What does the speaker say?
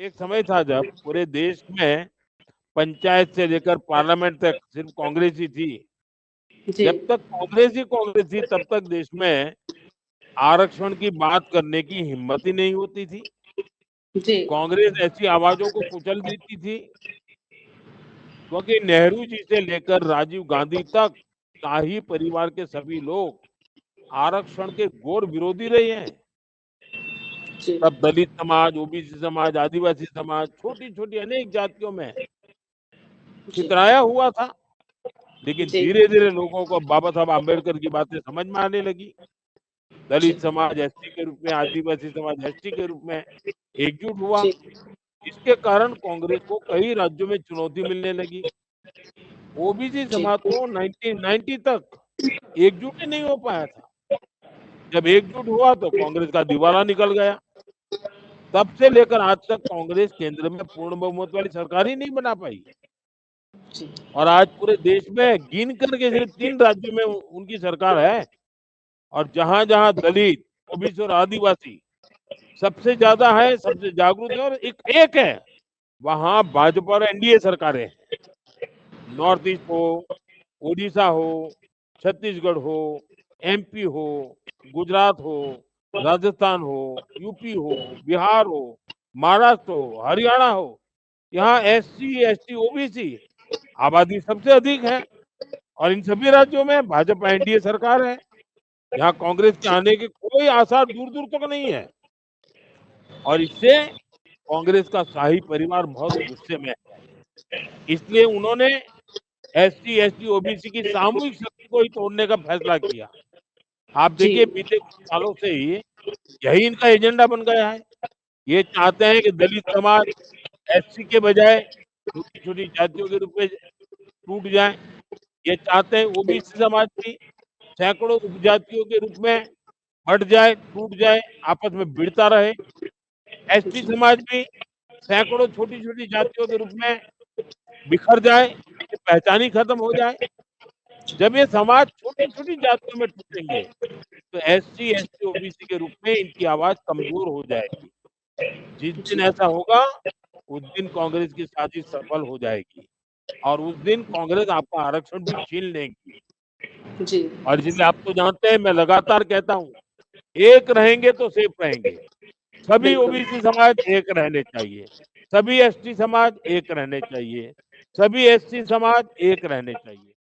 एक समय था जब पूरे देश में पंचायत से लेकर पार्लियामेंट तक सिर्फ कांग्रेस ही थी। जी जब तक कांग्रेस थी तब तक देश में आरक्षण की बात करने की हिम्मत ही नहीं होती थी। जी कांग्रेस ऐसी आवाजों को कुचल देती थी क्योंकि नेहरू जी से लेकर राजीव गांधी तक शाही परिवार के सभी लोग आरक्षण के घोर विरोधी रहे हैं। जी तब दलित समाज, ओबीसी समाज, आदिवासी समाज, छोटी-छोटी अनेक जातियों में जी छितराया हुआ था। लेकिन जी धीरे-धीरे लोगों को बाबा साहब आम्बेडकर की बातें समझ में आने लगी। जी दलित समाज एसटी के रूप में, आदिवासी समाज एसटी के रूप में एकजुट हुआ। जी इसके कारण कांग्रेस को कई राज्यों में चुनौती मिलने लगी। ओबीसी जी समाज तो 1990 तक एकजुट ही नहीं हो पाया था। जब एकजुट हुआ तो कांग्रेस का दिवाला निकल गया। तब से लेकर आज तक कांग्रेस केंद्र में पूर्ण बहुमत वाली सरकार ही नहीं बना पाई। जी और आज पूरे देश में गिन करके सिर्फ 3 राज्यों में उनकी सरकार है। और जहाँ-जहाँ दलित, ओबीसी और आदिवासी सबसे ज़्यादा है, सबसे जागरूक है और एक एक है, वहाँ भाजपा और एनडीए सरकारें हैं। नॉर्थ ईस्ट हो, ओडिशा हो, छत्तीसगढ़ हो, एमपी हो, गुजरात हो, राजस्थान हो, यूपी हो, बिहार हो, महाराष्ट्र हो, हरियाणा हो, यहाँ एससी, एसटी, ओबीसी आबादी सबसे अधिक है। और इन सभी राज्यों में भाजपा एनडीए सरकार है। यहाँ कांग्रेस के आने के कोई आसार दूर-दूर तक नहीं है। और इससे कांग्रेस का शाही परिवार बहुत गुस्से में है। इसलिए उन्होंने एससी, एसटी, ओबीसी की सामूहिक शक्ति को ही तोड़ने का फैसला किया। आप जी देखिए बीते कुछ सालों से ही यही इनका एजेंडा बन गया है। ये चाहते हैं कि दलित समाज एससी के बजाय छोटी-छोटी जातियों के रूप में टूट जाए। ये चाहते हैं ओबीसी समाज भी सैकड़ों उपजातियों के रूप में बँट जाए, टूट जाए, आपस में भिड़ता रहे। एसटी समाज भी सैकड़ों छोटी-छोटी जातियों के रूप में बिखर जाए, इनकी पहचान ही खत्म हो जाए। जब ये समाज छोटी-छोटी जातियों में टूटेंगे, तो एससी, एसटी, ओबीसी के रूप में इनकी आवाज़ कमज़ोर हो जाएगी। जिस दिन जी ऐसा होगा, उस दिन कांग्रेस की साजिश सफल हो जाएगी और उस दिन कांग्रेस आपका आरक्षण भी छीन लेगी। जी और इसलिए आप तो जानते हैं मैं लगातार कहता हूँ, एक रहेंगे तो सेफ रहेंगे। सभी बिल्कुल ओबीसी समाज एक रहने चाहिए, सभी एसटी समाज एक रहने चाहिए, सभी एससी समाज एक रहने चाहिए।